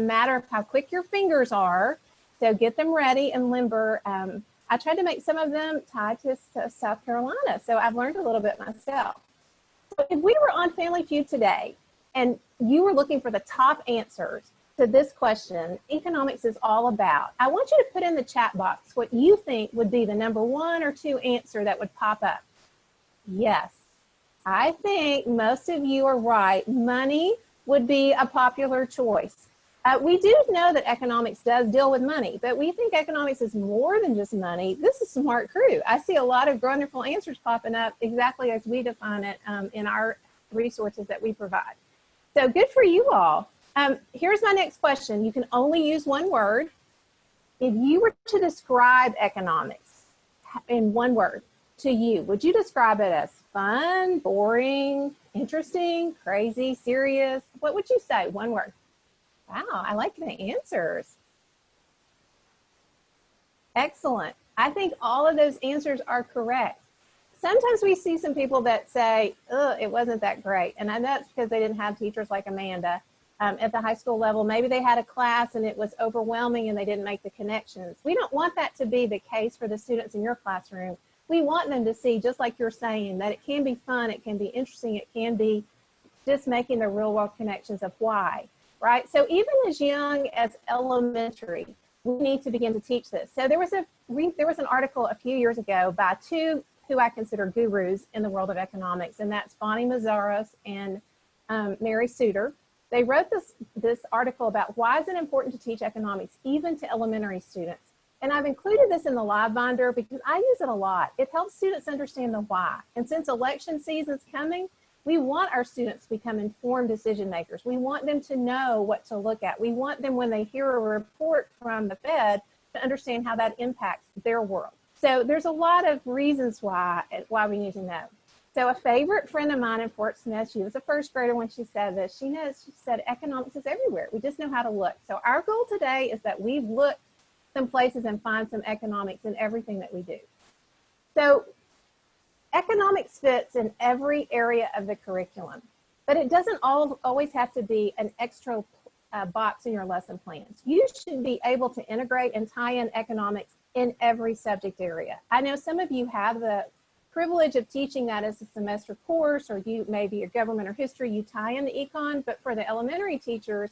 a matter of how quick your fingers are. So get them ready and limber. I tried to make some of them tied to South Carolina, so I've learned a little bit myself. So if we were on Family Feud today and you were looking for the top answers to this question, economics is all about, I want you to put in the chat box what you think would be the number 1 or 2 answer that would pop up. Yes, I think most of you are right. Money would be a popular choice. We do know that economics does deal with money, but we think economics is more than just money. This is a smart crew. I see a lot of wonderful answers popping up exactly as we define it in our resources that we provide. So good for you all. Here's my next question. You can only use one word. If you were to describe economics in one word to you, would you describe it as fun, boring, interesting, crazy, serious? What would you say? One word. Wow, I like the answers. Excellent. I think all of those answers are correct. Sometimes we see some people that say, oh, it wasn't that great. And that's because they didn't have teachers like Amanda at the high school level. Maybe they had a class and it was overwhelming and they didn't make the connections. We don't want that to be the case for the students in your classroom. We want them to see, just like you're saying, that it can be fun, it can be interesting, it can be just making the real world connections of why. Right? So even as young as elementary, we need to begin to teach this. So there was an article a few years ago by 2 who I consider gurus in the world of economics, and that's Bonnie Mazaros and Mary Suter. They wrote this article about why is it important to teach economics even to elementary students. And I've included this in the live binder because I use it a lot. It helps students understand the why. And since election season's coming, we want our students to become informed decision makers. We want them to know what to look at. We want them, when they hear a report from the Fed, to understand how that impacts their world. So there's a lot of reasons why we need to know. So a favorite friend of mine in Fort Smith, she was a first grader when she said this. She said economics is everywhere. We just know how to look. So our goal today is that we look some places and find some economics in everything that we do. So economics fits in every area of the curriculum, but it doesn't always have to be an extra box in your lesson plans. You should be able to integrate and tie in economics in every subject area. I know some of you have the privilege of teaching that as a semester course, or you maybe your government or history, you tie in the econ, but for the elementary teachers,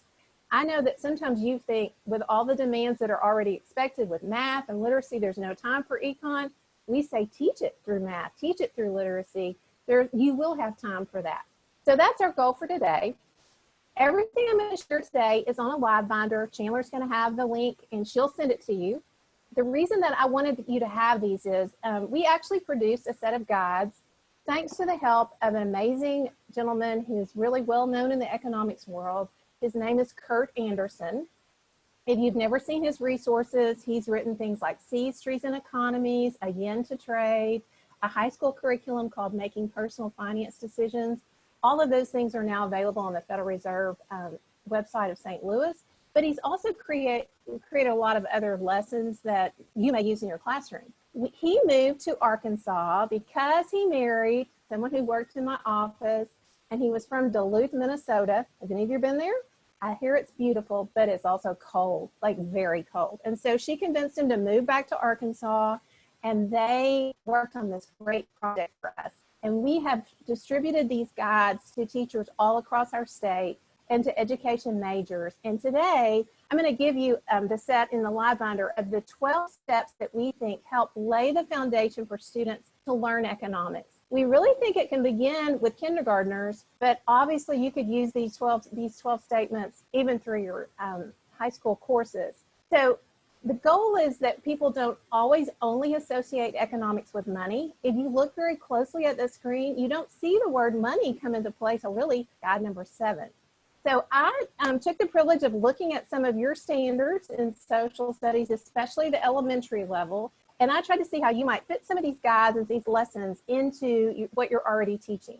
I know that sometimes you think with all the demands that are already expected with math and literacy, there's no time for econ. We say teach it through math, teach it through literacy. You will have time for that. So that's our goal for today. Everything I'm going to share today is on a live binder. Chandler's going to have the link and she'll send it to you. The reason that I wanted you to have these is we actually produced a set of guides thanks to the help of an amazing gentleman who's really well known in the economics world. His name is Kurt Anderson. If you've never seen his resources, he's written things like Seeds, Trees, and Economies, A Yen to Trade, a high school curriculum called Making Personal Finance Decisions. All of those things are now available on the Federal Reserve website of St. Louis. But he's also created a lot of other lessons that you may use in your classroom. He moved to Arkansas because he married someone who worked in my office, and he was from Duluth, Minnesota. Have any of you been there? I hear it's beautiful, but it's also cold, like very cold. And so she convinced him to move back to Arkansas, and they worked on this great project for us. And we have distributed these guides to teachers all across our state and to education majors. And today, I'm going to give you the set in the live binder of the 12 steps that we think help lay the foundation for students to learn economics. We really think it can begin with kindergartners, but obviously you could use these 12 statements even through your high school courses. So the goal is that people don't always only associate economics with money. If you look very closely at the screen, you don't see the word money come into play till really guide number 7. So I took the privilege of looking at some of your standards in social studies, especially the elementary level, and I tried to see how you might fit some of these guides and these lessons into what you're already teaching.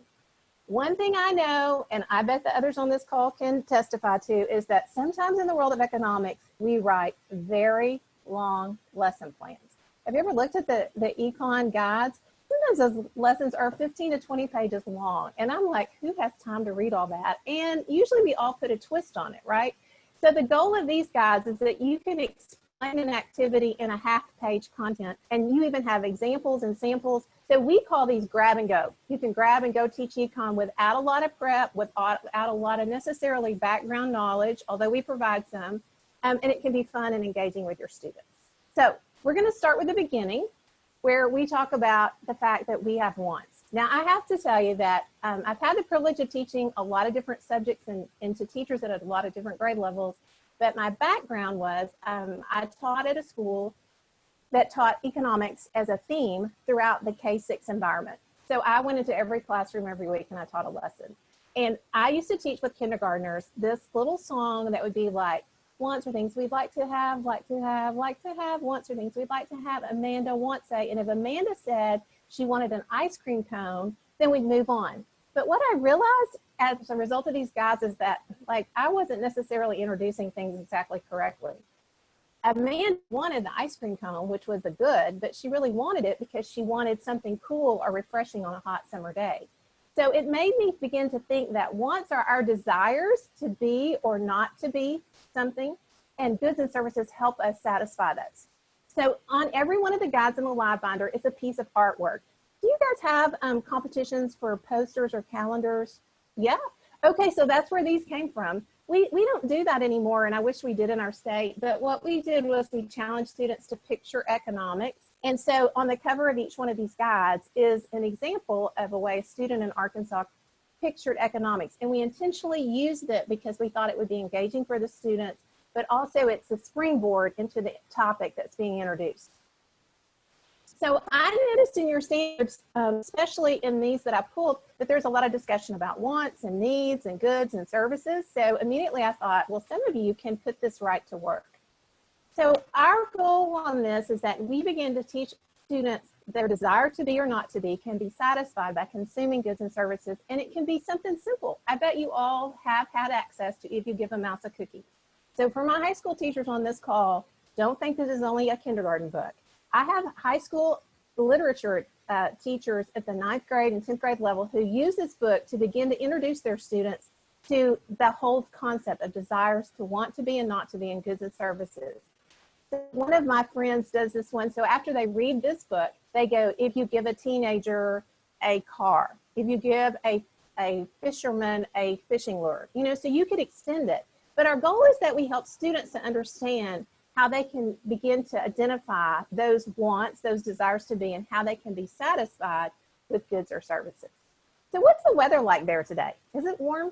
One thing I know, and I bet the others on this call can testify to, is that sometimes in the world of economics, we write very long lesson plans. Have you ever looked at the econ guides? Sometimes those lessons are 15 to 20 pages long. And I'm like, who has time to read all that? And usually we all put a twist on it, right? So the goal of these guides is that you can explain an activity in a half-page content, and you even have examples and samples. So we call these grab and go. You can grab and go teach econ without a lot of prep, without a lot of necessarily background knowledge, although we provide some, and it can be fun and engaging with your students. So we're going to start with the beginning, where we talk about the fact that we have wants. Now, I have to tell you that I've had the privilege of teaching a lot of different subjects and to teachers at a lot of different grade levels, but my background was I taught at a school that taught economics as a theme throughout the K-6 environment. So I went into every classroom every week and I taught a lesson. And I used to teach with kindergartners this little song that would be like, wants are things we'd like to have, like to have, like to have, wants are things we'd like to have, Amanda wants a, and if Amanda said she wanted an ice cream cone, then we'd move on. But what I realized as a result of these guides is that like I wasn't necessarily introducing things exactly correctly. Amanda wanted the ice cream cone, which was the good, but she really wanted it because she wanted something cool or refreshing on a hot summer day. So it made me begin to think that wants are our desires to be or not to be something, and goods and services help us satisfy those. So on every one of the guides in the live binder is a piece of artwork. Do you guys have competitions for posters or calendars? Yeah. Okay, so that's where these came from. We don't do that anymore, and I wish we did in our state, but what we did was we challenged students to picture economics. And so on the cover of each one of these guides is an example of a way a student in Arkansas pictured economics. And we intentionally used it because we thought it would be engaging for the students, but also it's a springboard into the topic that's being introduced. So I noticed in your standards, especially in these that I pulled, that there's a lot of discussion about wants and needs and goods and services. So immediately I thought, well, some of you can put this right to work. So our goal on this is that we begin to teach students their desire to be or not to be can be satisfied by consuming goods and services, and it can be something simple. I bet you all have had access to if you give a mouse a cookie. So for my high school teachers on this call, don't think this is only a kindergarten book. I have high school literature teachers at the 9th grade and 10th grade level who use this book to begin to introduce their students to the whole concept of desires to want to be and not to be in goods and services. So one of my friends does this one. So after they read this book, they go, if you give a teenager a car, if you give a fisherman a fishing lure, you know, so you could extend it. But our goal is that we help students to understand how they can begin to identify those wants, those desires to be, and how they can be satisfied with goods or services. So what's the weather like there today? Is it warm?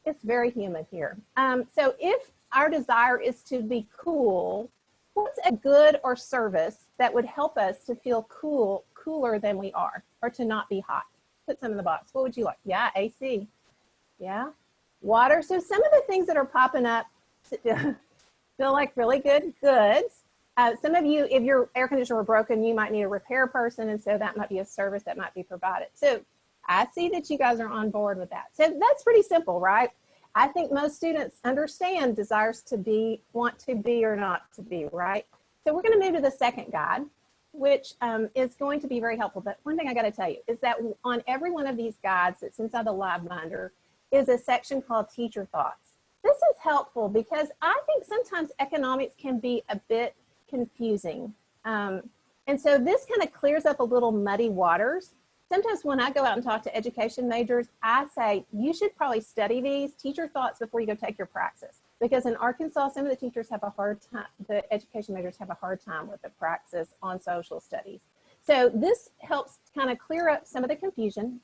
It's very humid here. So if our desire is to be cool, what's a good or service that would help us to feel cooler than we are, or to not be hot? Put some in the box. What would you like? Yeah, AC. Yeah, water. So some of the things that are popping up feel like really good goods. Some of you, if your air conditioner were broken, you might need a repair person, and so that might be a service that might be provided. So I see that you guys are on board with that. So that's pretty simple, right? I think most students understand desires to be, want to be or not to be, right? So we're going to move to the second guide, which is going to be very helpful. But one thing I got to tell you is that on every one of these guides that's inside the live binder is a section called Teacher Thoughts. This is helpful because I think sometimes economics can be a bit confusing. And so this kind of clears up a little muddy waters. Sometimes when I go out and talk to education majors, I say, you should probably study these teacher thoughts before you go take your praxis. Because in Arkansas, some of the teachers have a hard time, the education majors have a hard time with the praxis on social studies. So this helps kind of clear up some of the confusion.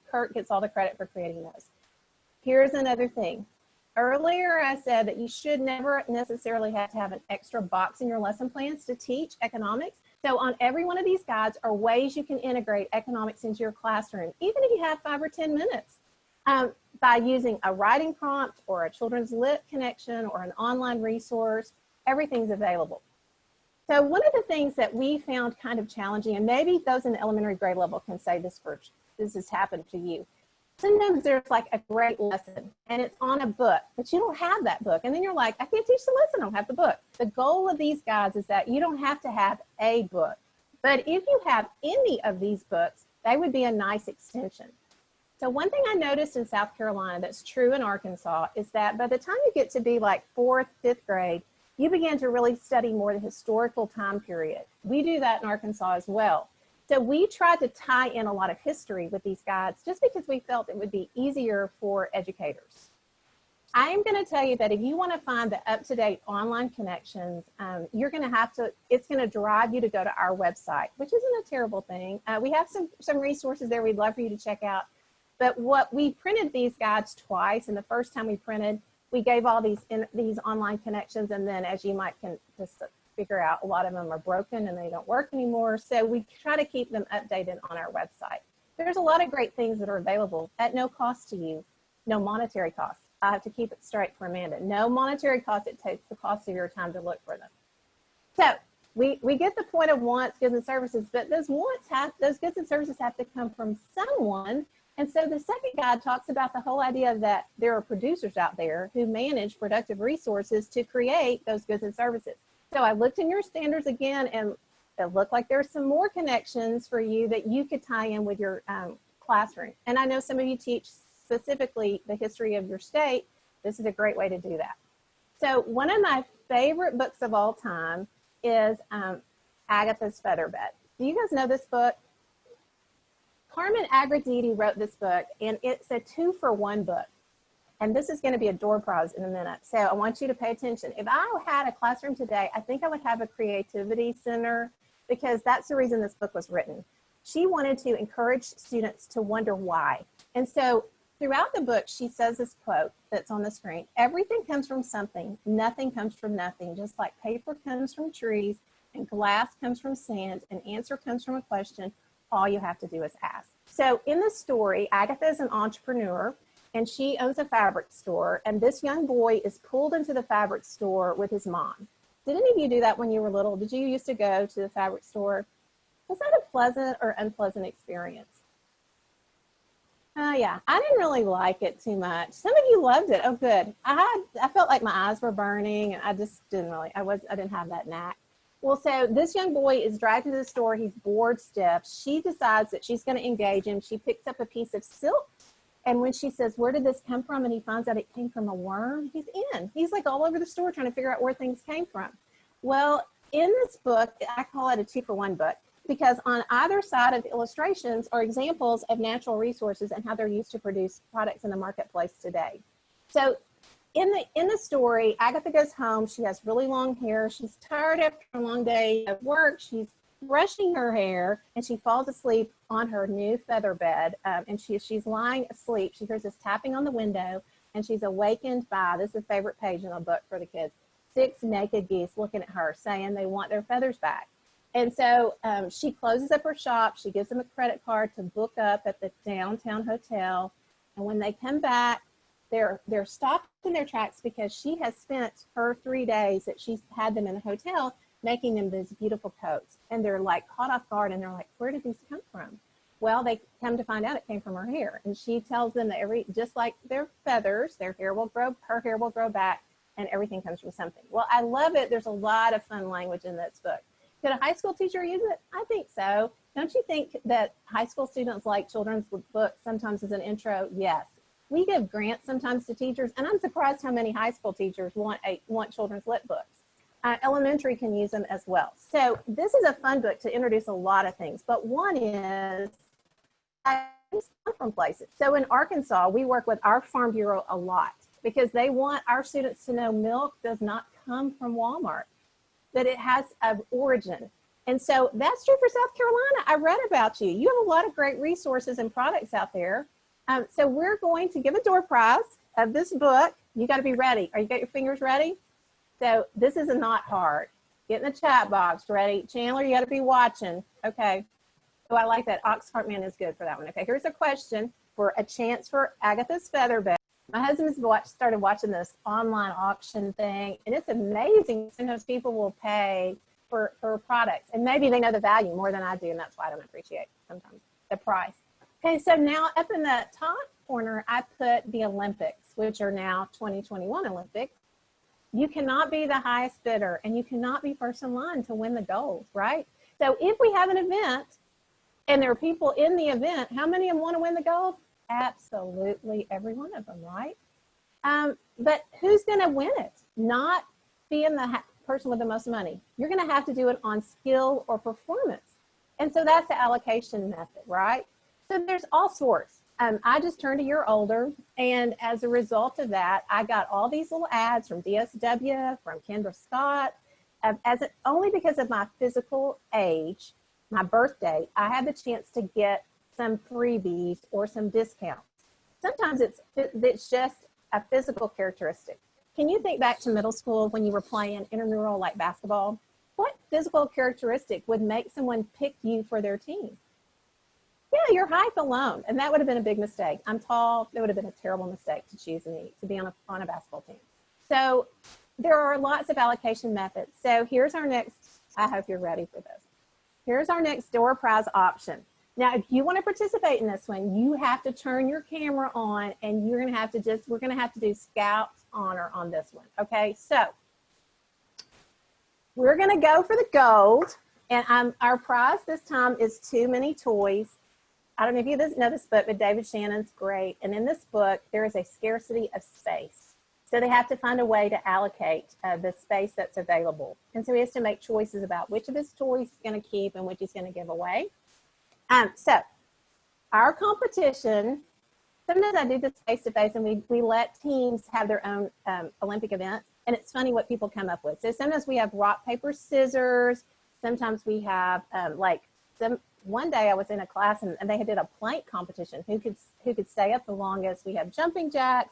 Kurt gets all the credit for creating those. Here's another thing. Earlier, I said that you should never necessarily have to have an extra box in your lesson plans to teach economics. So on every one of these guides are ways you can integrate economics into your classroom, even if you have 5 or 10 minutes, by using a writing prompt or a children's lit connection or an online resource. Everything's available. So one of the things that we found kind of challenging, and maybe those in the elementary grade level can say this has happened to you. Sometimes there's like a great lesson and it's on a book, but you don't have that book. And then you're like, I can't teach the lesson, I don't have the book. The goal of these guides is that you don't have to have a book, but if you have any of these books, they would be a nice extension. So one thing I noticed in South Carolina that's true in Arkansas is that by the time you get to be like 4th, 5th grade, you begin to really study more the historical time period. We do that in Arkansas as well. So we tried to tie in a lot of history with these guides just because we felt it would be easier for educators. I am going to tell you that if you want to find the up-to-date online connections, you're going to have to, it's going to drive you to go to our website, which isn't a terrible thing. We have some resources there we'd love for you to check out. But we printed these guides twice, and the first time we printed, we gave all these online connections, and then as you might can just figure out, a lot of them are broken and they don't work anymore. So we try to keep them updated on our website. There's a lot of great things that are available at no cost to you, no monetary cost. I have to keep it straight for Amanda. No monetary cost, it takes the cost of your time to look for them. So we get the point of wants, goods, and services, but those goods and services have to come from someone. And so the second guide talks about the whole idea that there are producers out there who manage productive resources to create those goods and services. So I looked in your standards again, and it looked like there's some more connections for you that you could tie in with your classroom. And I know some of you teach specifically the history of your state. This is a great way to do that. So one of my favorite books of all time is Agatha's Featherbed. Do you guys know this book? Carmen Agraditi wrote this book, and it's a 2-for-1 book. And this is going to be a door prize in a minute. So I want you to pay attention. If I had a classroom today, I think I would have a creativity center, because that's the reason this book was written. She wanted to encourage students to wonder why. And so throughout the book, she says this quote that's on the screen: everything comes from something, nothing comes from nothing, just like paper comes from trees and glass comes from sand, an answer comes from a question. All you have to do is ask. So in the story, Agatha is an entrepreneur, and she owns a fabric store, and this young boy is pulled into the fabric store with his mom. Did any of you do that when you were little? Did you used to go to the fabric store? Was that a pleasant or unpleasant experience? Yeah, I didn't really like it too much. Some of you loved it. Oh, good. I felt like my eyes were burning, and I just didn't really, I didn't have that knack. Well, so this young boy is dragged to the store. He's bored stiff. She decides that she's going to engage him. She picks up a piece of silk. And when she says, where did this come from? And he finds out it came from a worm, he's in. He's like all over the store trying to figure out where things came from. Well, in this book, I call it a 2-for-1 book, because on either side of the illustrations are examples of natural resources and how they're used to produce products in the marketplace today. So in the story, Agatha goes home. She has really long hair. She's tired after a long day of work. She's brushing her hair, and she falls asleep on her new feather bed. And she's lying asleep. She hears this tapping on the window, and she's awakened by, this is a favorite page in the book for the kids, 6 naked geese looking at her saying they want their feathers back. And so she closes up her shop. She gives them a credit card to book up at the downtown hotel. And when they come back, they're stopped in their tracks, because she has spent her 3 days that she's had them in the hotel making them these beautiful coats. And they're like caught off guard, and they're like, where did these come from? Well, they come to find out it came from her hair. And she tells them that just like their feathers, her hair will grow back, and everything comes from something. Well, I love it. There's a lot of fun language in this book. Could a high school teacher use it? I think so. Don't you think that high school students like children's books sometimes as an intro? Yes. We give grants sometimes to teachers, and I'm surprised how many high school teachers want children's lit books. Elementary can use them as well. So this is a fun book to introduce a lot of things, but one is from places. So in Arkansas, we work with our Farm Bureau a lot, because they want our students to know milk does not come from Walmart, that it has an origin. And so that's true for South Carolina. I read about you. You have a lot of great resources and products out there. So we're going to give a door prize of this book. You got to be ready. Are you got your fingers ready? So this is not hard. Get in the chat box. Ready? Chandler, you got to be watching. Okay. Oh, I like that. Oxheart Man is good for that one. Okay, here's a question for a chance for Agatha's Featherbed. My husband has started watching this online auction thing, and it's amazing. Sometimes people will pay for products, and maybe they know the value more than I do, and that's why I don't appreciate sometimes the price. Okay, so now up in the top corner, I put the Olympics, which are now 2021 Olympics. You cannot be the highest bidder, and you cannot be first in line to win the gold, right? So if we have an event and there are people in the event, how many of them want to win the gold? Absolutely every one of them, right? But who's going to win it? Not being the person with the most money. You're going to have to do it on skill or performance. And so that's the allocation method, right? So there's all sorts. I just turned a year older, and as a result of that, I got all these little ads from DSW, from Kendra Scott. Only because of my physical age, my birthday, I had the chance to get some freebies or some discounts. Sometimes it's just a physical characteristic. Can you think back to middle school when you were playing intramural like basketball? What physical characteristic would make someone pick you for their team? Yeah, your height alone. And that would have been a big mistake. I'm tall. It would have been a terrible mistake to choose me to be on a basketball team. So there are lots of allocation methods. So here's our next, I hope you're ready for this. Here's our next door prize option. Now, if you want to participate in this one, you have to turn your camera on, and you're going to have to we're going to have to do Scout's honor on this one. Okay, so we're going to go for the gold, and our prize this time is Too Many Toys. I don't know if you know this book, but David Shannon's great. And in this book, there is a scarcity of space. So they have to find a way to allocate the space that's available. And so he has to make choices about which of his toys he's going to keep and which he's going to give away. So our competition, sometimes I do this face-to-face, and we let teams have their own Olympic events. And it's funny what people come up with. So sometimes we have rock, paper, scissors. Sometimes we have one day I was in a class and they did a plank competition. Who could stay up the longest? We have jumping jacks.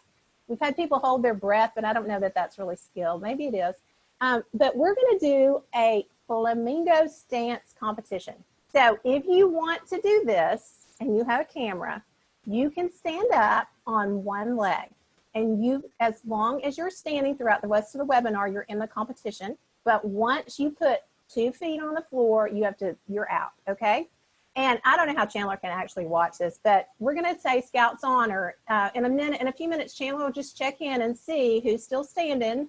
We've had people hold their breath, but I don't know that that's really skilled. Maybe it is. But we're going to do a flamingo stance competition. So if you want to do this and you have a camera, you can stand up on one leg. And as long as you're standing throughout the rest of the webinar, you're in the competition. But once you put 2 feet on the floor, you're out, okay? And I don't know how Chandler can actually watch this, but we're going to say Scout's honor. In a few minutes, Chandler will just check in and see who's still standing.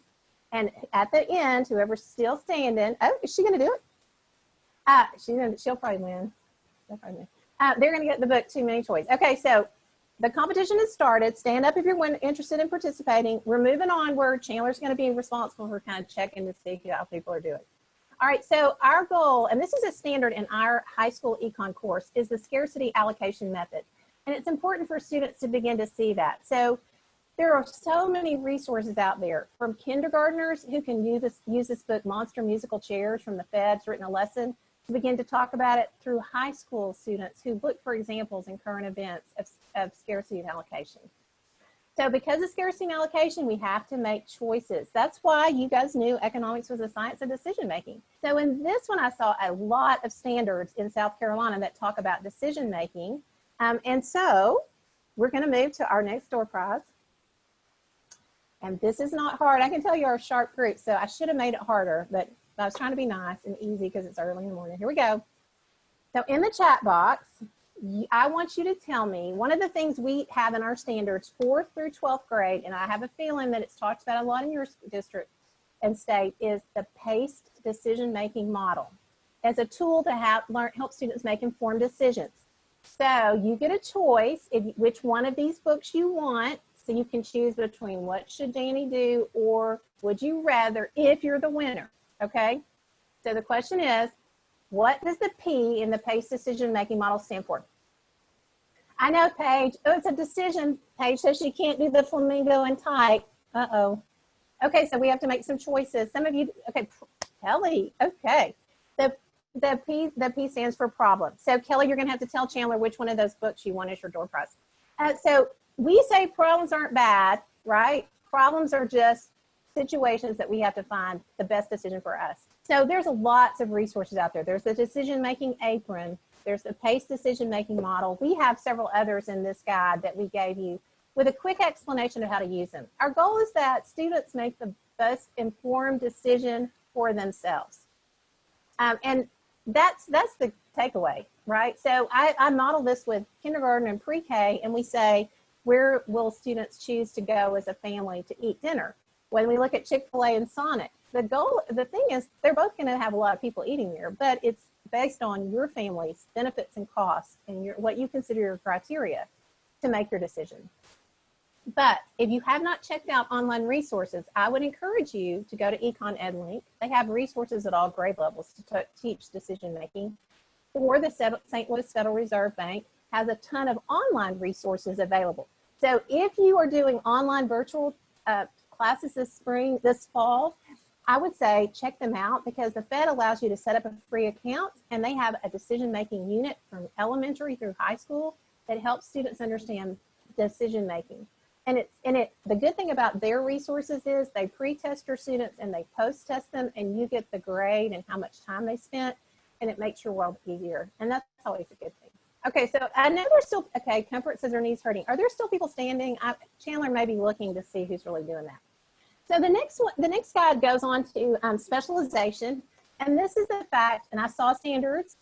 And at the end, whoever's still standing, oh, is she going to do it? She'll probably win. They're going to get the book Too Many Toys. Okay, so the competition has started. Stand up if you're interested in participating. We're moving onward. Chandler's going to be responsible for kind of checking to see how people are doing. All right, so our goal, and this is a standard in our high school econ course, is the scarcity allocation method. And it's important for students to begin to see that. So there are so many resources out there, from kindergartners who can use this book, Monster Musical Chairs from the Fed's written a lesson, to begin to talk about it, through high school students who look for examples in current events of scarcity and allocation. So because of scarcity and allocation, we have to make choices. That's why you guys knew economics was a science of decision making. So in this one, I saw a lot of standards in South Carolina that talk about decision making. And so we're going to move to our next door prize. And this is not hard. I can tell you're a sharp group, so I should have made it harder, but I was trying to be nice and easy because it's early in the morning. Here we go. So in the chat box, I want you to tell me, one of the things we have in our standards, 4th through 12th grade, and I have a feeling that it's talked about a lot in your district and state, is the paced decision-making model as a tool to help students make informed decisions. So you get a choice which one of these books you want, so you can choose between What Should Danny Do or Would You Rather if you're the winner, okay? So the question is, what does the P in the paced decision-making model stand for? I know, Paige. Oh, it's a decision. Paige says she can't do the flamingo and type. Uh-oh. Okay, so we have to make some choices. Some of you, okay, Kelly, okay. The P stands for problem. So Kelly, you're gonna have to tell Chandler which one of those books you want as your door prize. So we say problems aren't bad, right? Problems are just situations that we have to find the best decision for us. So there's lots of resources out there. There's the decision-making apron. There's the paced decision-making model. We have several others in this guide that we gave you with a quick explanation of how to use them. Our goal is that students make the best informed decision for themselves. And that's the takeaway, right? So I model this with kindergarten and pre-K, and we say, where will students choose to go as a family to eat dinner? When we look at Chick-fil-A and Sonic, the thing is, they're both going to have a lot of people eating there, but it's based on your family's benefits and costs and what you consider your criteria. to make your decision. But if you have not checked out online resources, I would encourage you to go to Econ EdLink. They have resources at all grade levels to teach decision making. Or the St. Louis Federal Reserve Bank has a ton of online resources available. So if you are doing online virtual classes this fall, I would say check them out, because the Fed allows you to set up a free account, and they have a decision-making unit from elementary through high school that helps students understand decision making. And the good thing about their resources is they pre-test your students and they post-test them, and you get the grade and how much time they spent, and it makes your world easier. And that's always a good thing. Okay, so I know there's still, okay, Comfort says her knee's hurting. Are there still people standing? Chandler may be looking to see who's really doing that. So the next guide goes on to specialization. And this is the fact, and I saw standards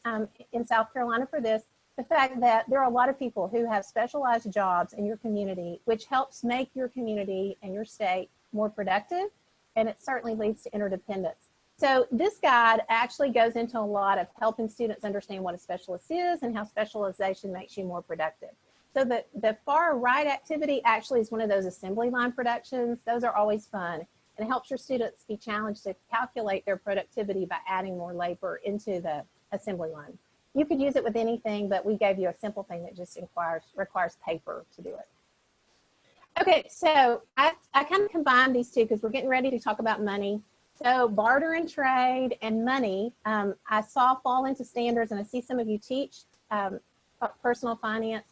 in South Carolina for this, the fact that there are a lot of people who have specialized jobs in your community, which helps make your community and your state more productive, and it certainly leads to interdependence. So this guide actually goes into a lot of helping students understand what a specialist is and how specialization makes you more productive. So the far right activity actually is one of those assembly line productions. Those are always fun, and it helps your students be challenged to calculate their productivity by adding more labor into the assembly line. You could use it with anything, but we gave you a simple thing that just requires paper to do it. Okay, so I kind of combined these two because we're getting ready to talk about money. So barter and trade and money, I saw fall into standards, and I see some of you teach personal finance.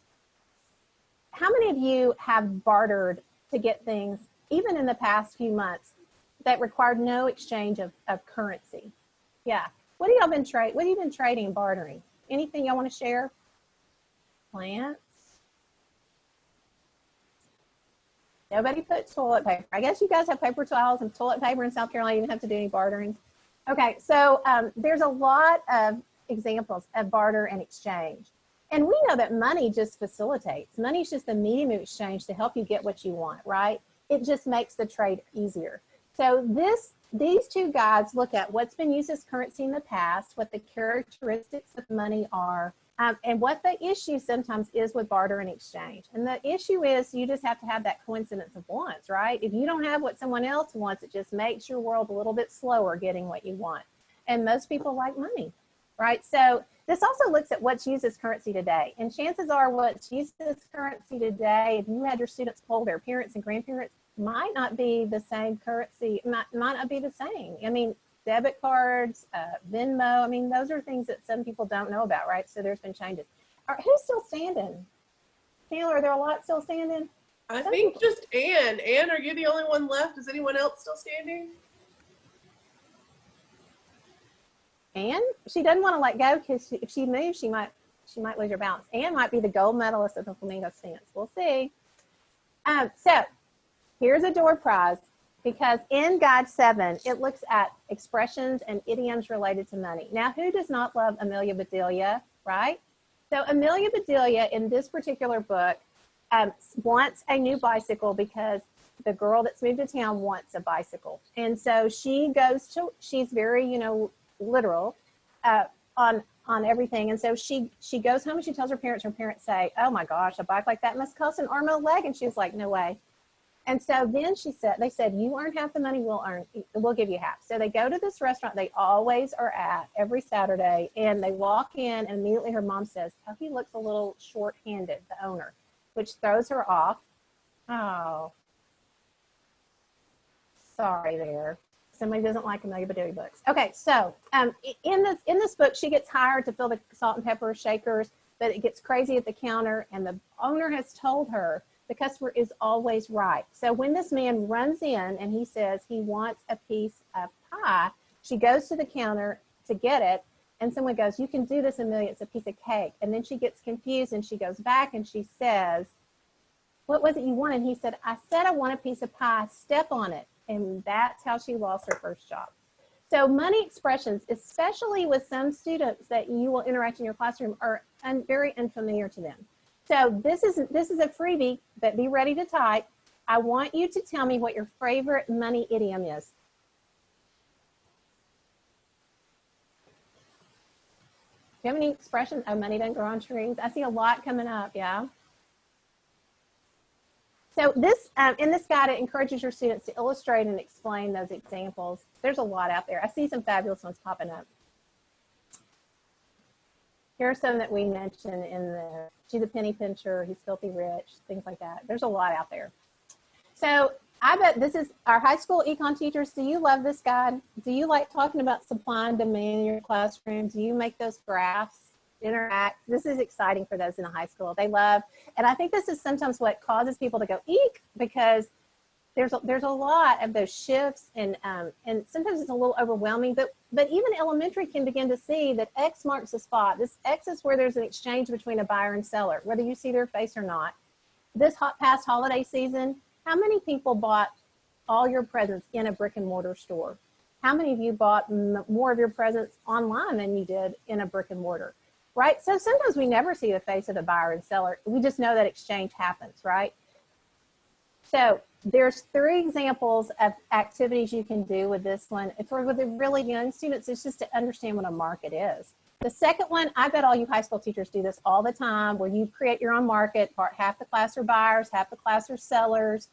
How many of you have bartered to get things, even in the past few months, that required no exchange of currency? Yeah. What have you been trading and bartering? Anything y'all want to share? Plants? Nobody put toilet paper. I guess you guys have paper towels and toilet paper in South Carolina. You didn't have to do any bartering. Okay, so there's a lot of examples of barter and exchange. And we know that money just facilitates. Money is just the medium of exchange to help you get what you want, right? It just makes the trade easier. So these two guides look at what's been used as currency in the past, what the characteristics of money are, and what the issue sometimes is with barter and exchange. And the issue is you just have to have that coincidence of wants, right? If you don't have what someone else wants, it just makes your world a little bit slower getting what you want. And most people like money, right? So this also looks at what's used as currency today. And chances are what's used as currency today, if you had your students poll their parents and grandparents, might not be the same currency, might not be the same. I mean, debit cards, Venmo, I mean, those are things that some people don't know about, right? So there's been changes. Who's still standing? Taylor, are there a lot still standing? I think just Anne. Anne, are you the only one left? Is anyone else still standing? Anne, she doesn't want to let go because if she moves, she might lose her balance. Anne might be the gold medalist of the flamingo stance. We'll see. So here's a door prize, because in Guide 7, it looks at expressions and idioms related to money. Now, who does not love Amelia Bedelia, right? So Amelia Bedelia in this particular book wants a new bicycle because the girl that's moved to town wants a bicycle. And so she's very, literal on everything. And so she goes home and she tells her parents say, oh my gosh, a bike like that must cost an arm and a leg. And she was like, no way. And so then they said, you earn half the money, we'll give you half. So they go to this restaurant they always are at every Saturday, and they walk in, and immediately her mom says, oh, he looks a little short-handed, the owner, which throws her off. Oh, sorry there. Somebody doesn't like Amelia Bedelia books. Okay, so in this book, she gets hired to fill the salt and pepper shakers, but it gets crazy at the counter, and the owner has told her the customer is always right. So when this man runs in and he says he wants a piece of pie, she goes to the counter to get it, and someone goes, you can do this, Amelia, it's a piece of cake. And then she gets confused and she goes back and she says, what was it you wanted? He said, I said I want a piece of pie, step on it. And that's how she lost her first job. So money expressions, especially with some students that you will interact in your classroom, are very unfamiliar to them. So this is a freebie, but be ready to type. I want you to tell me what your favorite money idiom is. Do you have any expressions? Oh, money doesn't grow on trees. I see a lot coming up, yeah. So this, in this guide, it encourages your students to illustrate and explain those examples. There's a lot out there. I see some fabulous ones popping up. Here are some that we mentioned in the, she's a penny pincher, he's filthy rich, things like that. There's a lot out there. So I bet this is our high school econ teachers. Do you love this guide? Do you like talking about supply and demand in your classroom? Do you make those graphs, interact? This is exciting for those in the high school. They love, and I think this is sometimes what causes people to go eek, because there's a lot of those shifts, and sometimes it's a little overwhelming, but even elementary can begin to see that X marks the spot. This X is where there's an exchange between a buyer and seller, whether you see their face or not. This past holiday season, how many people bought all your presents in a brick and mortar store? How many of you bought more of your presents online than you did in a brick and mortar, right? So sometimes we never see the face of the buyer and seller. We just know that exchange happens, right? So there's 3 examples of activities you can do with this one. For with the really young students, it's just to understand what a market is. The second one, I bet all you high school teachers do this all the time, where you create your own market. Half the class are buyers, half the class are sellers.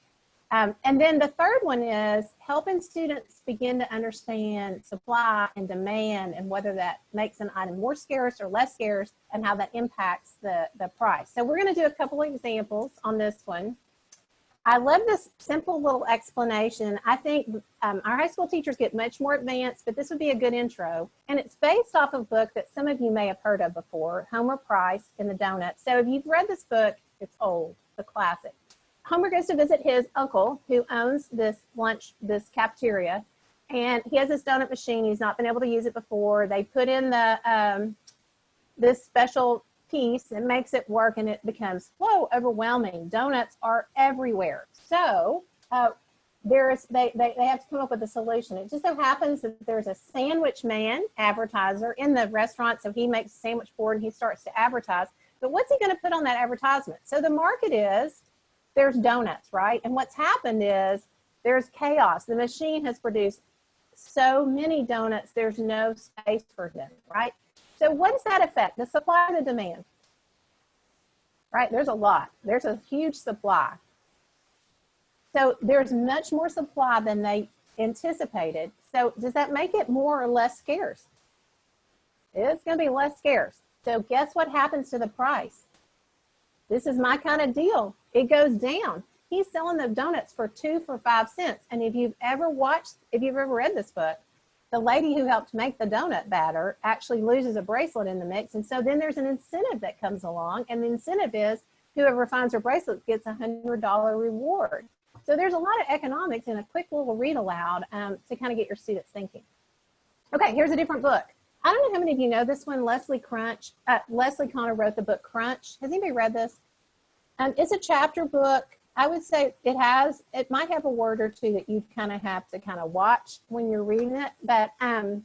And then the third one is helping students begin to understand supply and demand, and whether that makes an item more scarce or less scarce, and how that impacts the price. So we're going to do a couple of examples on this one. I love this simple little explanation. I think our high school teachers get much more advanced, but this would be a good intro. And it's based off of a book that some of you may have heard of before, Homer Price and the Donut. So if you've read this book, it's old, the classic. Homer goes to visit his uncle, who owns this cafeteria, and he has this donut machine. He's not been able to use it before. They put in the this special piece and makes it work, and it becomes overwhelming. Donuts are everywhere. So they have to come up with a solution. It just so happens that there's a sandwich man advertiser in the restaurant, so he makes a sandwich board and he starts to advertise. But what's he going to put on that advertisement? So the market is, there's donuts, right? And what's happened is there's chaos. The machine has produced so many donuts, there's no space for them, right? So what does that affect? The supply and the demand, right? There's a lot. There's a huge supply. So there's much more supply than they anticipated. So does that make it more or less scarce? It's going to be less scarce. So guess what happens to the price? This is my kind of deal. It goes down. He's selling the donuts for 2 for 5 cents. And if you've ever read this book, the lady who helped make the donut batter actually loses a bracelet in the mix. And so then there's an incentive that comes along. And the incentive is whoever finds her bracelet gets a $100 reward. So there's a lot of economics in a quick little read aloud to kind of get your students thinking. Okay, here's a different book. I don't know how many of you know this one. Leslie Connor wrote the book Crunch. Has anybody read this? It's a chapter book. I would say it might have a word or two that you kind of have to kind of watch when you're reading it. But in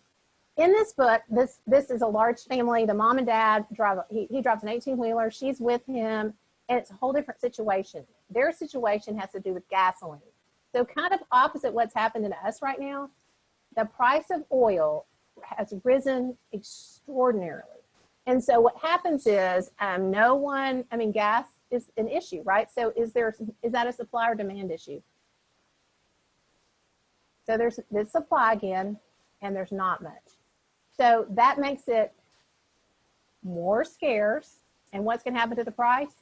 this book, this is a large family. The mom and dad he drives an 18-wheeler. She's with him, and it's a whole different situation. Their situation has to do with gasoline. So kind of opposite what's happened to us right now. The price of oil has risen extraordinarily. And so what happens is gas is an issue, right? So is that a supply or demand issue? So there's the supply again, and there's not much. So that makes it more scarce. And what's going to happen to the price?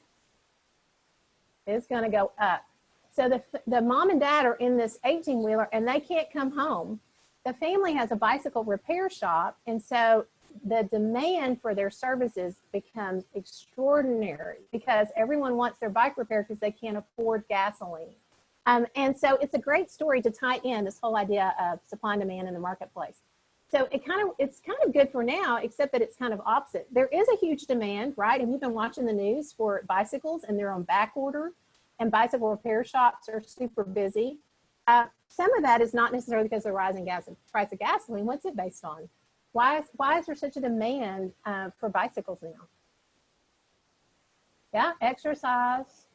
It's going to go up. So the mom and dad are in this 18-wheeler, and they can't come home. The family has a bicycle repair shop, and so the demand for their services becomes extraordinary because everyone wants their bike repaired because they can't afford gasoline. And so it's a great story to tie in this whole idea of supply and demand in the marketplace. So it's kind of good for now, except that it's kind of opposite. There is a huge demand, right? And you've been watching the news for bicycles, and they're on back order, and bicycle repair shops are super busy. Some of that is not necessarily because of the rising price of gasoline. What's it based on? Why is there such a demand for bicycles now? Yeah, exercise,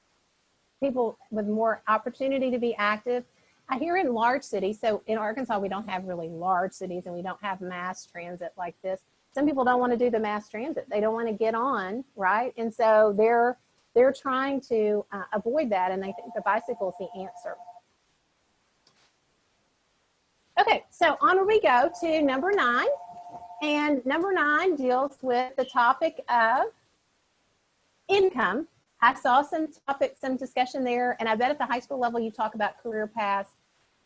people with more opportunity to be active. I hear in large cities, so in Arkansas, we don't have really large cities, and we don't have mass transit like this. Some people don't want to do the mass transit. They don't want to get on, right? And so they're they're trying to avoid that, and they think the bicycle is the answer. Okay, so on we go to number 9. And number 9 deals with the topic of income. I saw some discussion there, and I bet at the high school level you talk about career paths.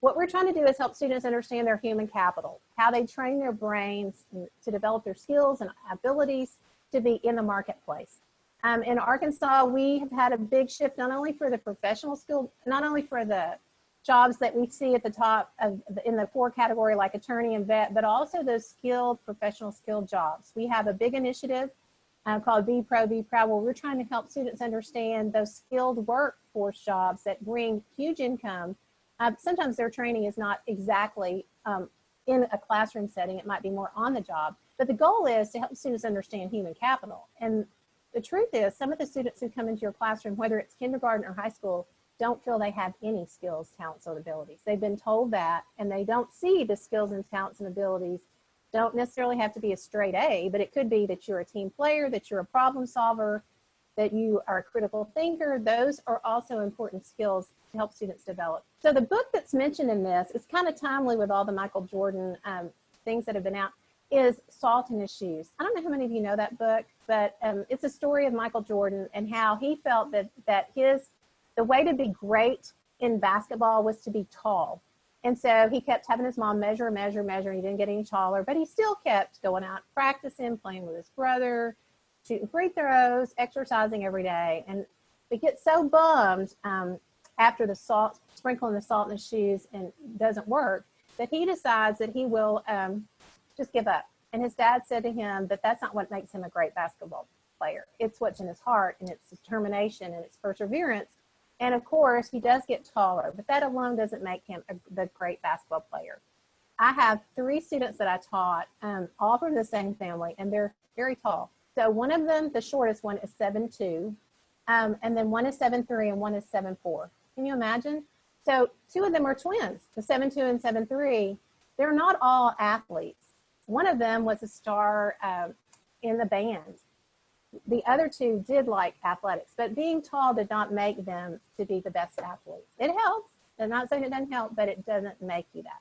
What we're trying to do is help students understand their human capital, how they train their brains to develop their skills and abilities to be in the marketplace. In Arkansas, we have had a big shift, not only for the professional skill, not only for the jobs that we see at the top of in the 4 category like attorney and vet, but also those skilled, professional skilled jobs. We have a big initiative called Be Pro, Be Proud, where we're trying to help students understand those skilled workforce jobs that bring huge income. Sometimes their training is not exactly in a classroom setting. It might be more on the job, but the goal is to help students understand human capital. And the truth is, some of the students who come into your classroom, whether it's kindergarten or high school, don't feel they have any skills, talents, or abilities. They've been told that, and they don't see the skills and talents and abilities. Don't necessarily have to be a straight A, but it could be that you're a team player, that you're a problem solver, that you are a critical thinker. Those are also important skills to help students develop. So the book that's mentioned in this is kind of timely with all the Michael Jordan things that have been out, is Salt in His Shoes. I don't know how many of you know that book, but it's a story of Michael Jordan and how he felt that the way to be great in basketball was to be tall. And so he kept having his mom measure. He didn't get any taller, but he still kept going out, practicing, playing with his brother, shooting free throws, exercising every day. And he gets so bummed after the salt, sprinkling the salt in his shoes and doesn't work, that he decides that he will just give up. And his dad said to him that that's not what makes him a great basketball player. It's what's in his heart, and it's determination, and it's perseverance. And of course, he does get taller, but that alone doesn't make him the great basketball player. I have 3 students that I taught, all from the same family, and they're very tall. So one of them, the shortest one, is 7'2", and then one is 7'3", and one is 7'4". Can you imagine? So 2 of them are twins, the 7'2" and 7'3". They're not all athletes. One of them was a star in the band. The other 2 did like athletics, but being tall did not make them to be the best athletes. It helps. I'm not saying it doesn't help, but it doesn't make you that.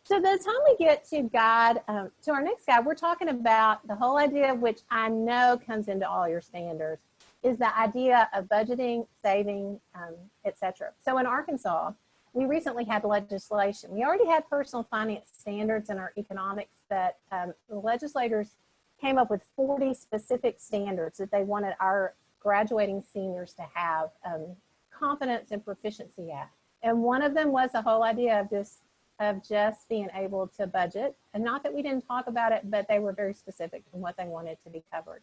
So by the time we get to guide, to our next guide, we're talking about the whole idea, which I know comes into all your standards, is the idea of budgeting, saving, etc. So in Arkansas, we recently had legislation. We already had personal finance standards in our economics, but the legislators came up with 40 specific standards that they wanted our graduating seniors to have confidence and proficiency at. And one of them was the whole idea of just being able to budget. And not that we didn't talk about it, but they were very specific in what they wanted to be covered.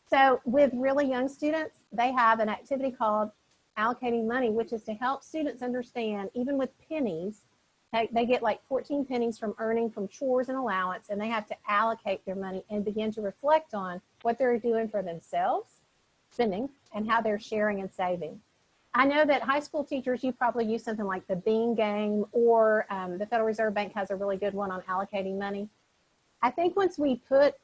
So with really young students, they have an activity called allocating money, which is to help students understand, even with pennies, they get like 14 pennies from earning from chores and allowance, and they have to allocate their money and begin to reflect on what they're doing for themselves, spending, and how they're sharing and saving. I know that high school teachers, you probably use something like the Bean Game, or the Federal Reserve Bank has a really good one on allocating money. I think once we put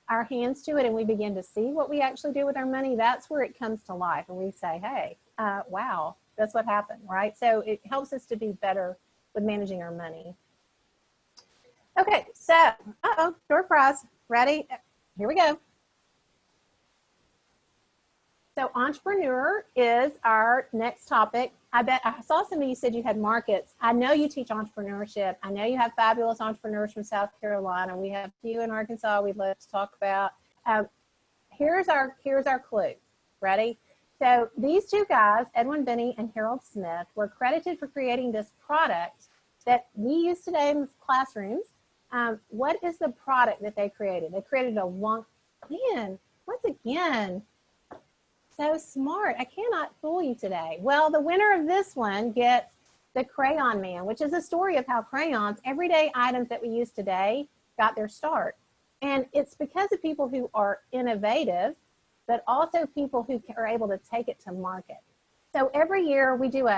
our hands to it and we begin to see what we actually do with our money, that's where it comes to life, and we say, hey, wow, that's what happened, right? So it helps us to be better with managing our money. Okay, so, door prize, ready? Here we go. So entrepreneur is our next topic. I saw some of you said you had markets. I know you teach entrepreneurship. I know you have fabulous entrepreneurs from South Carolina. We have a few in Arkansas we'd love to talk about. Here's our clue. Ready? So these 2 guys, Edwin Binney and Harold Smith, were credited for creating this product that we use today in classrooms. What is the product that they created? They created a once again, so smart. I cannot fool you today. Well, the winner of this one gets the Crayon Man, which is a story of how crayons, everyday items that we use today, got their start. And it's because of people who are innovative, but also people who are able to take it to market. So every year we do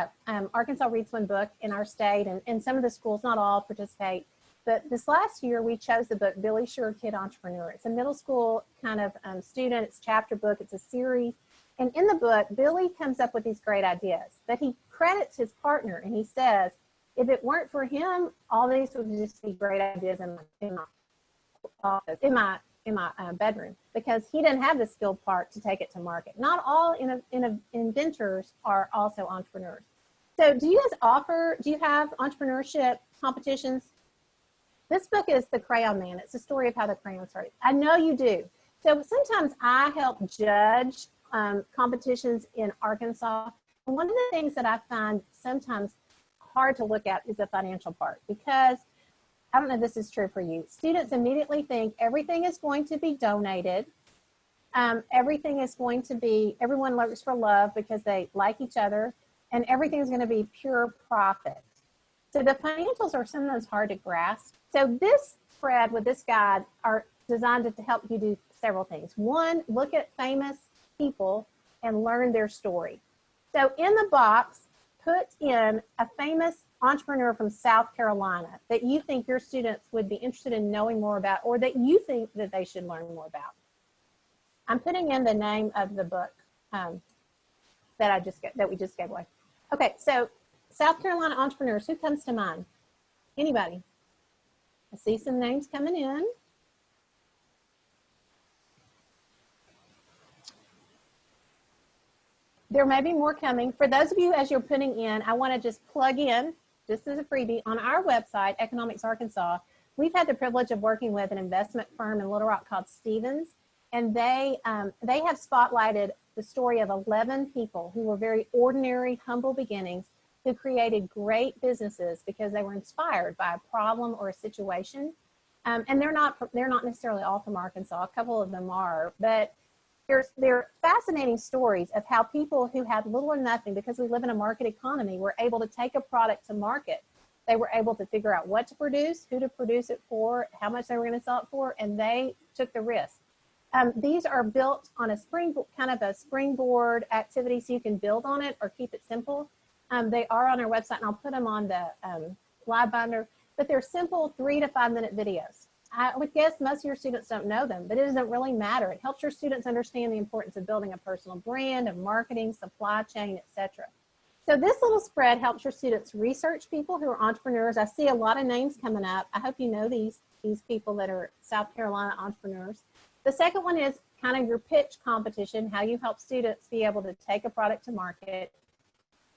Arkansas Reads One Book in our state, and some of the schools, not all, participate. But this last year we chose the book Billy Sure Kid Entrepreneur. It's a middle school kind of student, it's a chapter book, it's a series. And in the book, Billy comes up with these great ideas, but he credits his partner and he says, if it weren't for him, all these would just be great ideas in my office, in my bedroom, because he didn't have the skilled part to take it to market. Not all inventors are also entrepreneurs. So do you have entrepreneurship competitions? This book is The Crayon Man. It's the story of how the crayon started. I know you do. So sometimes I help judge competitions in Arkansas. And one of the things that I find sometimes hard to look at is the financial part, because I don't know if this is true for you. Students immediately think everything is going to be donated. Everything is going to be, everyone looks for love because they like each other, and everything is going to be pure profit. So the financials are sometimes hard to grasp. So this spread with this guide are designed to help you do several things. One, look at famous people and learn their story. So in the box, put in a famous entrepreneur from South Carolina that you think your students would be interested in knowing more about, or that you think that they should learn more about. I'm putting in the name of the book that we just gave away. Okay, so South Carolina entrepreneurs, who comes to mind? Anybody? I see some names coming in. There may be more coming. For those of you, as you're putting in, I want to just plug in, just as a freebie, on our website, Economics Arkansas, we've had the privilege of working with an investment firm in Little Rock called Stevens, and they have spotlighted the story of 11 people who were very ordinary, humble beginnings, who created great businesses because they were inspired by a problem or a situation. And they're not necessarily all from Arkansas. A couple of them are, but they're fascinating stories of how people who had little or nothing, because we live in a market economy, were able to take a product to market. They were able to figure out what to produce, who to produce it for, how much they were going to sell it for, and they took the risk. These are built on a springboard activity, so you can build on it or keep it simple. They are on our website, and I'll put them on the live binder, but they're simple 3 to 5 minute videos. I would guess most of your students don't know them, but it doesn't really matter. It helps your students understand the importance of building a personal brand, of marketing, supply chain, etc. So this little spread helps your students research people who are entrepreneurs. I see a lot of names coming up. I hope you know these people that are South Carolina entrepreneurs. The second one is kind of your pitch competition, how you help students be able to take a product to market.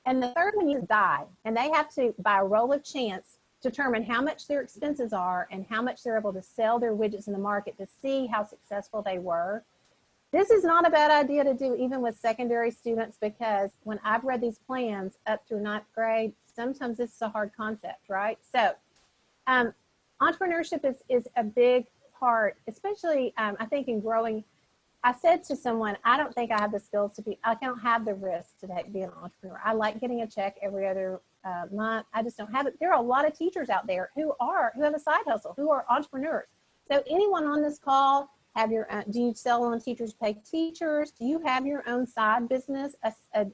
And the third one is die, and they have to, by a roll of chance, determine how much their expenses are and how much they're able to sell their widgets in the market to see how successful they were. This is not a bad idea to do even with secondary students, because when I've read these plans up through 9th grade, sometimes this is a hard concept, right? So entrepreneurship is a big part, especially I think in growing. I said to someone, I don't think I have the skills to be, I don't have the risk to be an entrepreneur. I like getting a check every other month. I just don't have it. There are a lot of teachers out there who have a side hustle, who are entrepreneurs. So anyone on this call, do you sell on Teachers Pay Teachers? Do you have your own side business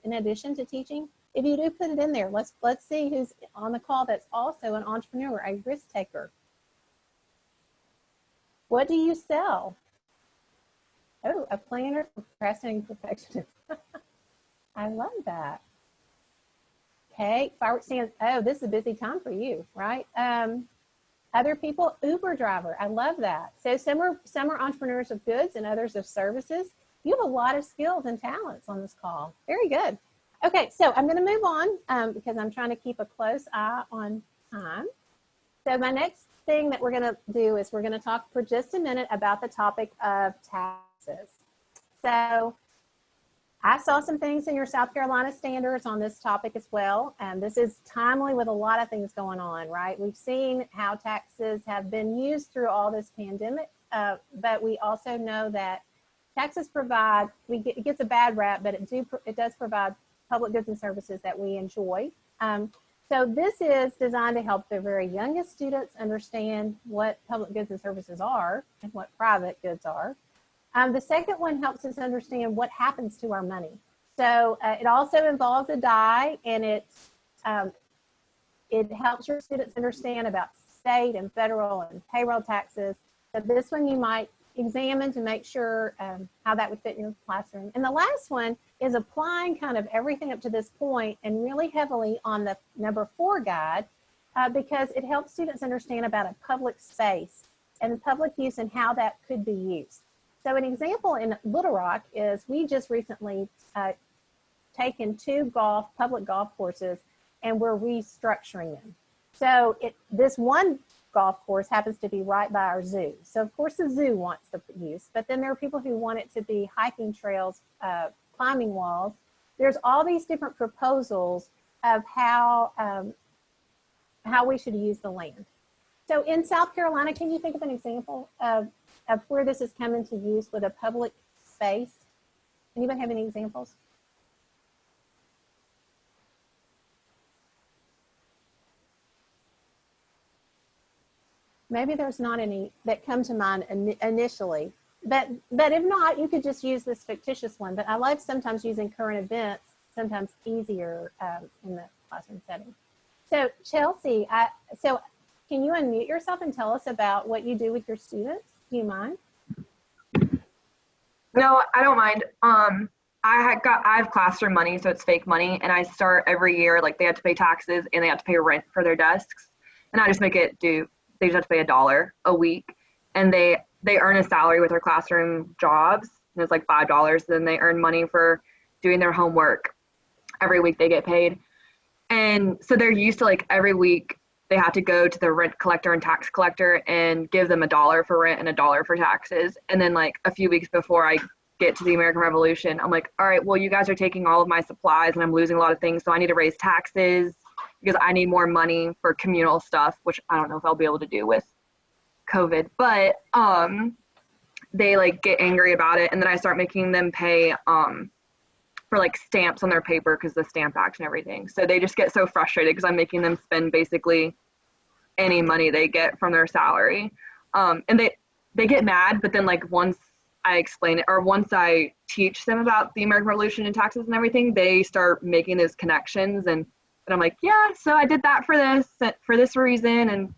in addition to teaching? If you do, put it in there. Let's see who's on the call that's also an entrepreneur, a risk taker. What do you sell? Oh, a planner for procrastinating perfectionists. I love that. Okay, fireworks stands. Oh, this is a busy time for you, right? Other people, Uber driver. I love that. So some are entrepreneurs of goods and others of services. You have a lot of skills and talents on this call. Very good. Okay, so I'm going to move on because I'm trying to keep a close eye on time. So my next thing that we're going to do is we're going to talk for just a minute about the topic of taxes. So I saw some things in your South Carolina standards on this topic as well. And this is timely with a lot of things going on, right? We've seen how taxes have been used through all this pandemic, but we also know that taxes provide, it gets a bad rap, but it does provide public goods and services that we enjoy. So this is designed to help the very youngest students understand what public goods and services are and what private goods are. The second one helps us understand what happens to our money. So it also involves a die, and it helps your students understand about state and federal and payroll taxes. So this one you might examine to make sure how that would fit in your classroom. And the last one is applying kind of everything up to this point and really heavily on the number 4 guide because it helps students understand about a public space and public use and how that could be used. So an example in Little Rock is we just recently taken 2 public golf courses and we're restructuring them. So this one golf course happens to be right by our zoo. So of course the zoo wants the use, but then there are people who want it to be hiking trails, climbing walls. There's all these different proposals of how we should use the land. So in South Carolina, can you think of an example of where this has come into use with a public space? Anybody have any examples? Maybe there's not any that come to mind initially, but if not, you could just use this fictitious one. But I like sometimes using current events, sometimes easier in the classroom setting. So Chelsea, so can you unmute yourself and tell us about what you do with your students? Do you mind? No, I don't mind. I have classroom money, so it's fake money, and I start every year, like they have to pay taxes and they have to pay rent for their desks, and I just make it do. They just have to pay $1 a week, and they earn a salary with their classroom jobs, and it's like $5. Then they earn money for doing their homework. Every week they get paid, and so they're used to like every week they have to go to the rent collector and tax collector and give them $1 for rent and $1 for taxes. And then like a few weeks before I get to the American Revolution, I'm like, all right, well, you guys are taking all of my supplies and I'm losing a lot of things, so I need to raise taxes because I need more money for communal stuff, which I don't know if I'll be able to do with COVID. But they like get angry about it, and then I start making them pay for like stamps on their paper because the stamp act and everything. So they just get so frustrated because I'm making them spend basically any money they get from their salary. And they get mad, but then like once I explain it, or once I teach them about the American Revolution and taxes and everything, they start making those connections, and I'm like, yeah, so I did that for this reason, and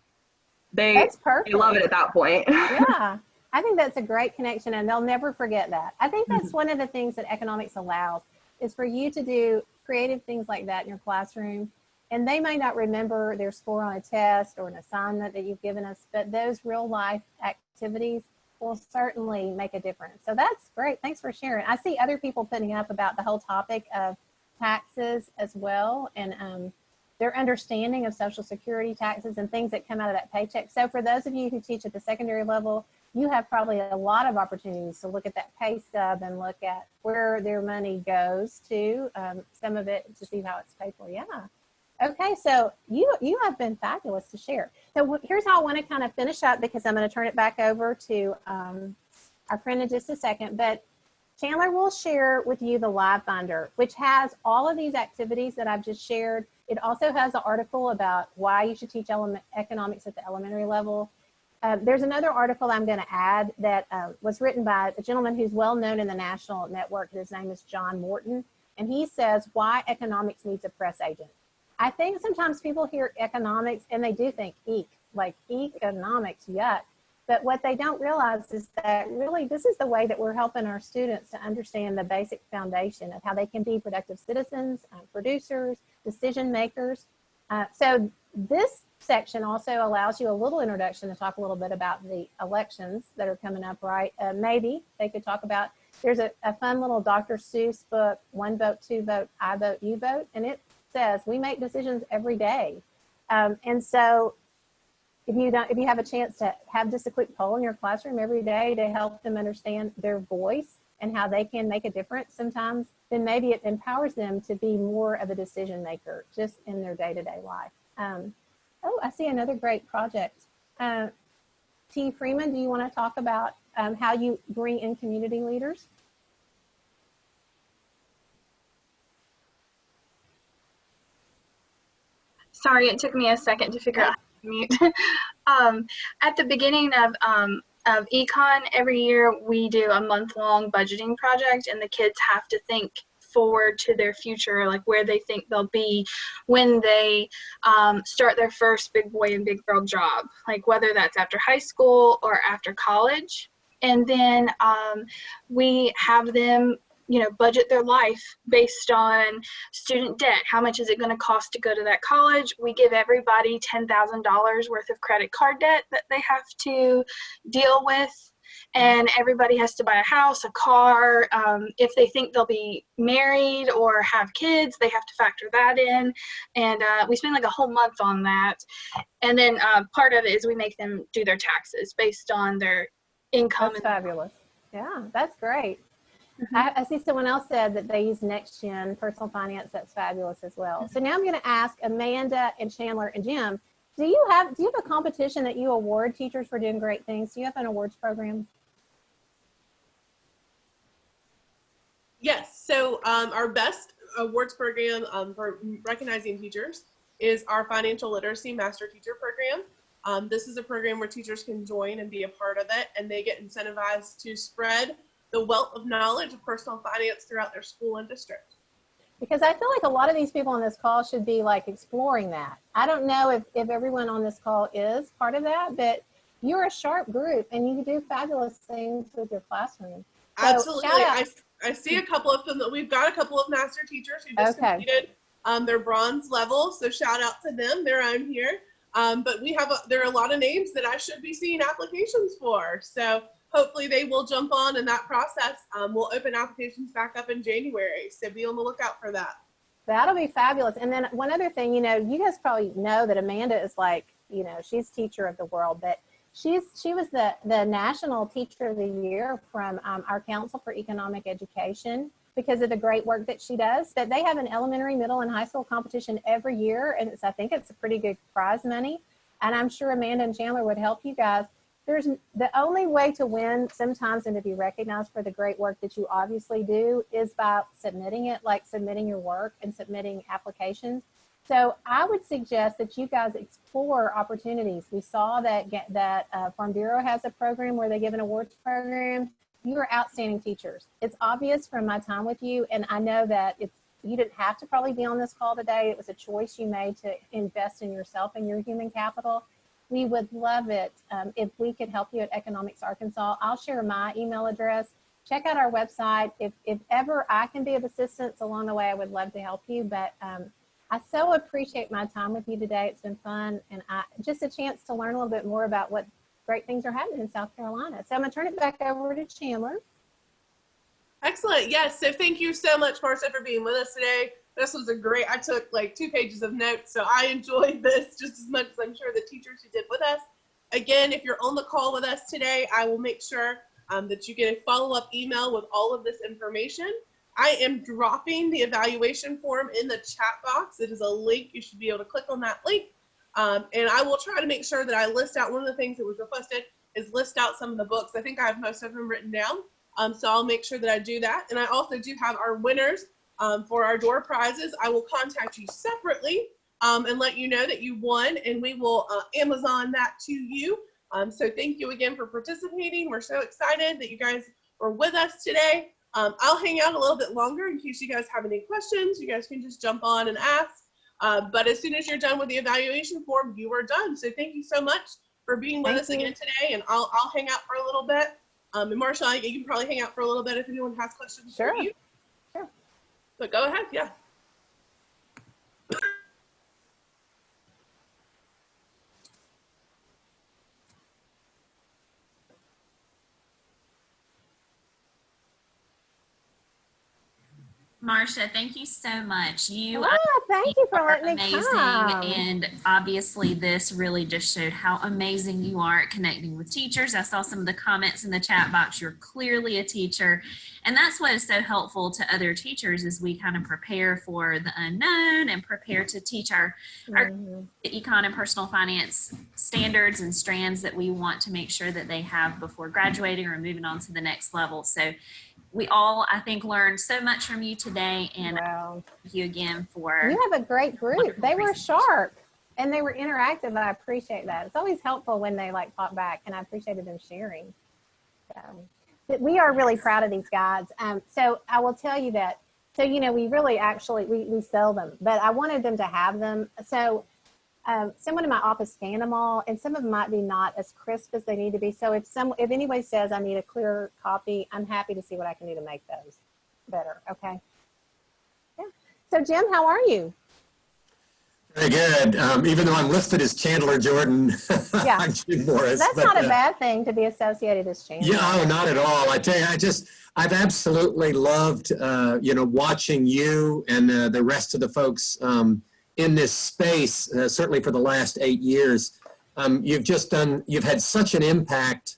they love it at that point. Yeah, I think that's a great connection, and they'll never forget that. I think that's one of the things that economics allows is for you to do creative things like that in your classroom, and they may not remember their score on a test or an assignment that you've given us, but those real life activities will certainly make a difference. So that's great. Thanks for sharing. I see other people putting up about the whole topic of taxes as well, and their understanding of Social Security taxes and things that come out of that paycheck. So for those of you who teach at the secondary level, you have probably a lot of opportunities to look at that pay stub and look at where their money goes to, some of it to see how it's paid for. Yeah. Okay, so you have been fabulous to share. So here's how I want to kind of finish up, because I'm going to turn it back over to our friend in just a second. But Chandler will share with you the Live Finder, which has all of these activities that I've just shared. It also has an article about why you should teach economics at the elementary level. There's another article I'm going to add that was written by a gentleman who's well known in the national network. His name is John Morton, and he says why economics needs a press agent. I think sometimes people hear economics and they do think eek, like economics, yuck. But what they don't realize is that really this is the way that we're helping our students to understand the basic foundation of how they can be productive citizens, producers, decision makers. So this section also allows you a little introduction to talk a little bit about the elections that are coming up, right? Maybe they could talk about, there's a fun little Dr. Seuss book, One Vote, Two Vote, I Vote, You Vote. And it says we make decisions every day. And so if you have a chance to have just a quick poll in your classroom every day to help them understand their voice and how they can make a difference sometimes, then maybe it empowers them to be more of a decision maker just in their day-to-day life. Oh, I see another great project. T. Freeman, do you want to talk about how you bring in community leaders? Sorry, it took me a second to figure out how to mute. At the beginning of Econ, every year we do a month-long budgeting project, and the kids have to think forward to their future, like where they think they'll be when they start their first big boy and big girl job, like whether that's after high school or after college. And then we have them, budget their life based on student debt. How much is it going to cost to go to that college? We give everybody $10,000 worth of credit card debt that they have to deal with. And everybody has to buy a house, a car. If they think they'll be married or have kids, they have to factor that in. And we spend like a whole month on that. And then part of it is we make them do their taxes based on their income. That's fabulous. Yeah, that's great. I see someone else said that they use Next Gen personal finance. That's fabulous as well. So now I'm going to ask Amanda and Chandler and Jim, do you have a competition that you award teachers for doing great things? Do you have an awards program? Yes. So our best awards program for recognizing teachers is our Financial Literacy Master Teacher Program. This is a program where teachers can join and be a part of it, and they get incentivized to spread the wealth of knowledge of personal finance throughout their school and district. Because I feel like a lot of these people on this call should be like exploring that. I don't know if everyone on this call is part of that, but you're a sharp group and you do fabulous things with your classroom. So absolutely. I see a couple of them. We've got a couple of master teachers who just completed their bronze level. So shout out to them. They're on here. But there are a lot of names that I should be seeing applications for. So hopefully they will jump on in that process. We'll open applications back up in January. So be on the lookout for that. That'll be fabulous. And then one other thing, you guys probably know that Amanda is like, she's teacher of the world, but she was the National Teacher of the Year from our Council for Economic Education because of the great work that she does. But they have an elementary, middle, and high school competition every year, and I think it's a pretty good prize money. And I'm sure Amanda and Chandler would help you guys. There's the only way to win sometimes and to be recognized for the great work that you obviously do is by submitting it, like submitting your work and submitting applications. So I would suggest that you guys explore opportunities. We saw that Farm Bureau has a program where they give an awards program. You are outstanding teachers. It's obvious from my time with you, and I know that you didn't have to probably be on this call today. It was a choice you made to invest in yourself and your human capital. We would love it if we could help you at Economics Arkansas. I'll share my email address. Check out our website. If ever I can be of assistance along the way, I would love to help you. But I so appreciate my time with you today. It's been fun, and just a chance to learn a little bit more about what great things are happening in South Carolina. So I'm going to turn it back over to Chandler. Excellent. Yes. So thank you so much, Marsha, for being with us today. This was I took like 2 pages of notes, so I enjoyed this just as much as I'm sure the teachers who did with us. Again, if you're on the call with us today, I will make sure that you get a follow-up email with all of this information. I am dropping the evaluation form in the chat box. It is a link. You should be able to click on that link. And I will try to make sure that I list out, one of the things that was requested is list out some of the books. I think I have most of them written down. So I'll make sure that I do that. And I also do have our winners for our door prizes. I will contact you separately and let you know that you won, and we will Amazon that to you. So thank you again for participating. We're so excited that you guys were with us today. I'll hang out a little bit longer in case you guys have any questions. You guys can just jump on and ask. But as soon as you're done with the evaluation form, you are done. So thank you so much for being with us again today. And I'll hang out for a little bit. And Marsha, you can probably hang out for a little bit if anyone has questions for you. Sure. But go ahead, yeah. Marsha, thank you so much. Thank you for letting me amazing, come. and obviously this really just showed how amazing you are at connecting with teachers. I saw some of the comments in the chat box. You're clearly a teacher, and that's what is so helpful to other teachers as we kind of prepare for the unknown and prepare to teach our econ and personal finance standards and strands that we want to make sure that they have before graduating or moving on to the next level. So we all, I think, learned so much from you today, and thank you again for. You have a great group. They were sharp and they were interactive, and I appreciate that. It's always helpful when they like pop back, and I appreciated them sharing. So, we are really proud of these guys. So I will tell you that. So we really actually we sell them, but I wanted them to have them. So someone in my office scanned them all, and some of them might be not as crisp as they need to be. So if anybody says I need a clear copy, I'm happy to see what I can do to make those better. Okay. Yeah. So Jim, how are you? Very good. Even though I'm listed as Chandler Jordan, Yeah. I'm Jim Morris. That's not a bad thing to be associated as Chandler. Yeah, oh, not at all. I tell you, I've absolutely loved, watching you and the rest of the folks in this space, certainly for the last 8 years. You've had such an impact.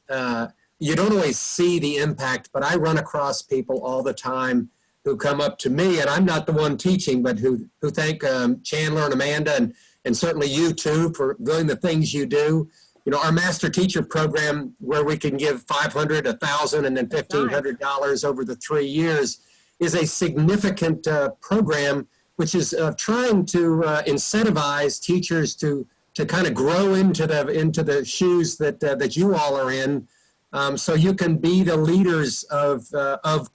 You don't always see the impact, but I run across people all the time who come up to me, and I'm not the one teaching, but who thank Chandler and Amanda and certainly you too for doing the things you do. You know, our master teacher program, where we can give $500, $1,000, and then $1,500 over the 3 years, is a significant program, which is trying to incentivize teachers to kind of grow into the shoes that you all are in, so you can be the leaders of